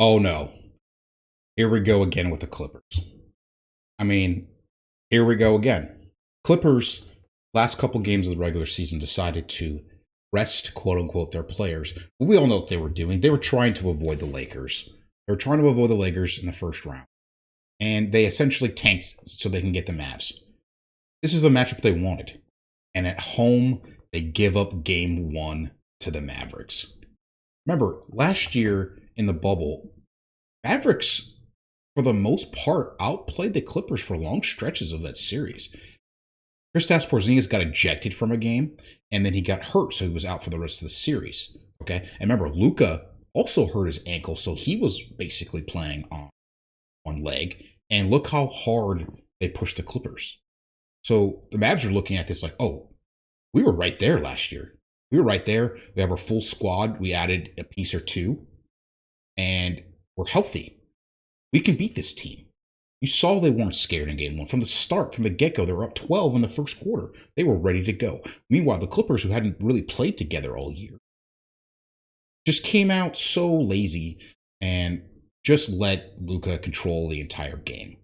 Oh no, here we go again with the Clippers. I mean, here we go again. Clippers, last couple games of the regular season, decided to rest, quote unquote, their players. But we all know what they were doing. They were trying to avoid the Lakers. They were trying to avoid the Lakers in the first round. And they essentially tanked so they can get the Mavs. This is the matchup they wanted. And at home, they give up game one to the Mavericks. Remember, last year in the bubble, Mavericks, for the most part, outplayed the Clippers for long stretches of that series. Kristaps Porzingis got ejected from a game, and then he got hurt, so he was out for the rest of the series. Okay, and remember, Luka also hurt his ankle, so he was basically playing on one leg. And look how hard they pushed the Clippers. So the Mavs are looking at this like, oh, we were right there last year. We were right there. We have our full squad. We added a piece or two, and we're healthy. We can beat this team. You saw they weren't scared in game one. From the start, from the get-go, they were up 12 in the first quarter. They were ready to go. Meanwhile, the Clippers, who hadn't really played together all year, just came out so lazy and just let Luka control the entire game.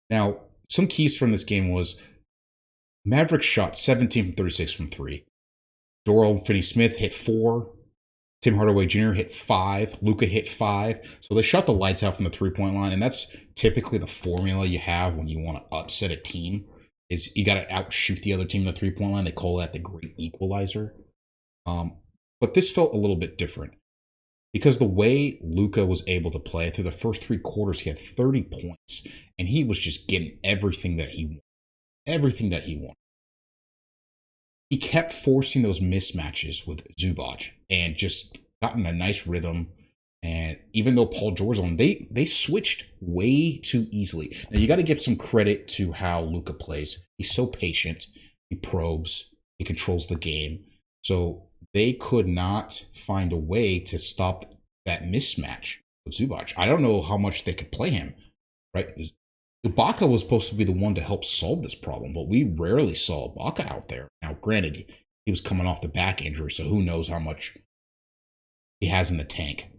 Now, some keys from this game was Mavericks shot 17 from 36 from three. Dorian Finney-Smith hit 4. Tim Hardaway Jr. hit 5. Luka hit 5. So they shot the lights out from the three-point line, and that's typically the formula you have when you want to upset a team. Is you got to outshoot the other team in the three-point line. They call that the great equalizer. But this felt a little bit different because the way Luka was able to play through the first 3 quarters, he had 30 points, and he was just getting everything that he wanted. Everything that he wanted. He kept forcing those mismatches with Zubac and just gotten a nice rhythm. And even though Paul George on, they switched way too easily. Now you got to give some credit to how Luka plays. He's so patient. He probes. He controls the game. So they could not find a way to stop that mismatch with Zubac. I don't know how much they could play him, right? Ibaka was supposed to be the one to help solve this problem, but we rarely saw Ibaka out there. Now, granted, he was coming off the back injury, so who knows how much he has in the tank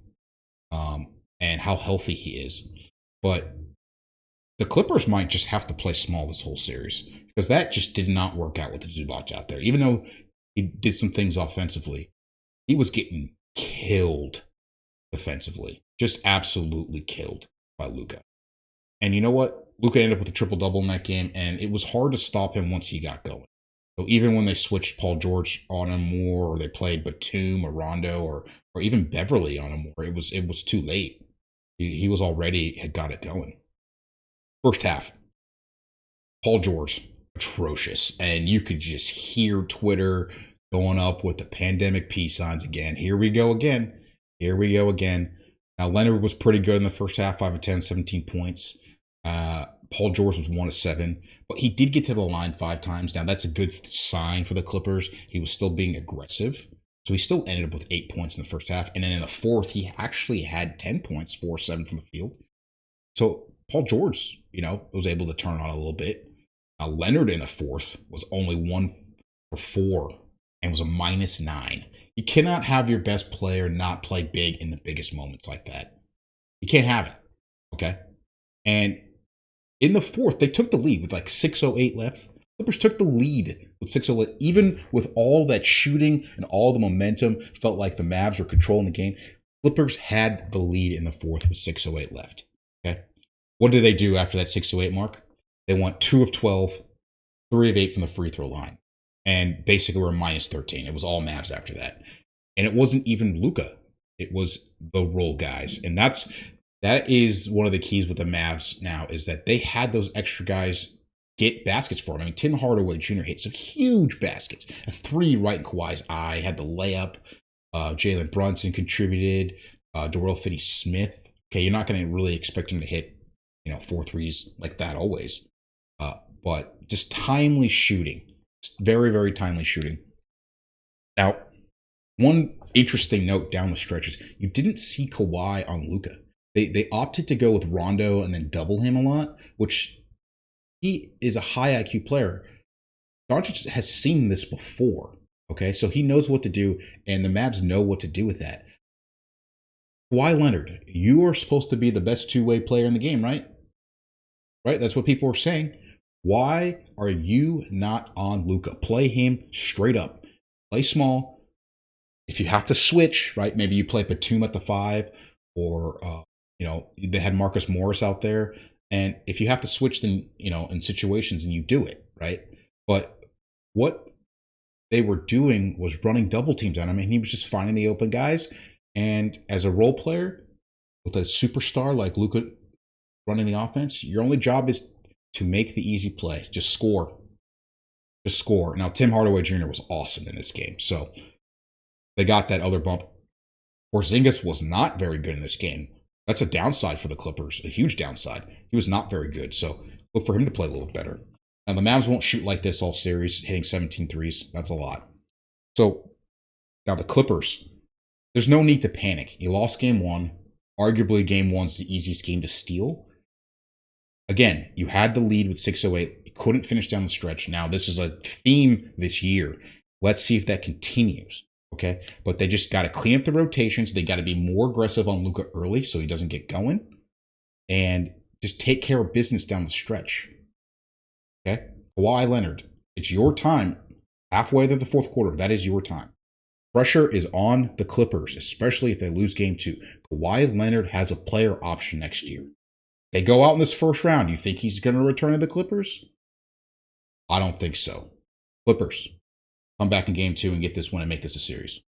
and how healthy he is. But the Clippers might just have to play small this whole series because that just did not work out with Zubac out there. Even though he did some things offensively, he was getting killed defensively, just absolutely killed by Luka. And you know what? Luka ended up with a triple-double in that game, and it was hard to stop him once he got going. So even when they switched Paul George on him more, or they played Batum or Rondo or even Beverly on him more, it was too late. He was already had got it going. First half, Paul George, atrocious. And you could just hear Twitter going up with the pandemic peace signs again. Here we go again. Here we go again. Now, Leonard was pretty good in the first half, 5 of 10, 17 points. Paul George was 1 of 7, but he did get to the line 5 times. Now, that's a good sign for the Clippers. He was still being aggressive. So he still ended up with 8 points in the first half. And then in the fourth, he actually had 10 points, 4 of 7 from the field. So Paul George, was able to turn on a little bit. Leonard in the fourth was only 1 for 4 and was a -9. You cannot have your best player not play big in the biggest moments like that. You can't have it. Okay? And in the fourth, they took the lead with like 6:08 left. Clippers took the lead with 6:08. Even with all that shooting and all the momentum, felt like the Mavs were controlling the game. Clippers had the lead in the fourth with 6:08 left. Okay. What did they do after that 6:08 mark? They went 2 of 12, 3 of 8 from the free throw line. And basically were -13. It was all Mavs after that. And it wasn't even Luka. It was the role guys. And that is one of the keys with the Mavs now is that they had those extra guys get baskets for them. I mean, Tim Hardaway Jr. hit some huge baskets. A 3 right in Kawhi's eye, had the layup. Jalen Brunson contributed. Dorian Finney-Smith. Okay, you're not going to really expect him to hit, 4 threes like that always. But just timely shooting. Just very, very timely shooting. Now, one interesting note down the stretches, you didn't see Kawhi on Luka. They opted to go with Rondo and then double him a lot, which he is a high IQ player. Doncic has seen this before, okay? So he knows what to do, and the Mavs know what to do with that. Kawhi Leonard, you are supposed to be the best two-way player in the game, right? Right? That's what people are saying. Why are you not on Luka? Play him straight up. Play small. If you have to switch, right? Maybe you play Batum at the 5, or they had Marcus Morris out there. And if you have to switch, then in situations, and you do it, right? But what they were doing was running double teams on him, and he was just finding the open guys. And as a role player with a superstar like Luka running the offense, your only job is to make the easy play. Just score. Just score. Now, Tim Hardaway Jr. was awesome in this game, so they got that other bump. Porzingis was not very good in this game. That's a downside for the Clippers, a huge downside. He was not very good, so look for him to play a little better. Now, the Mavs won't shoot like this all series, hitting 17 threes. That's a lot. So, now the Clippers, there's no need to panic. You lost game 1. Arguably, game 1's the easiest game to steal. Again, you had the lead with 6:08. You couldn't finish down the stretch. Now, this is a theme this year. Let's see if that continues. Okay, but they just got to clean up the rotations. They got to be more aggressive on Luka early so he doesn't get going, and just take care of business down the stretch. Okay, Kawhi Leonard, it's your time. Halfway through the fourth quarter, that is your time. Pressure is on the Clippers, especially if they lose game 2. Kawhi Leonard has a player option next year. They go out in this first round. You think he's going to return to the Clippers? I don't think so. Clippers, come back in game 2 and get this win and make this a series.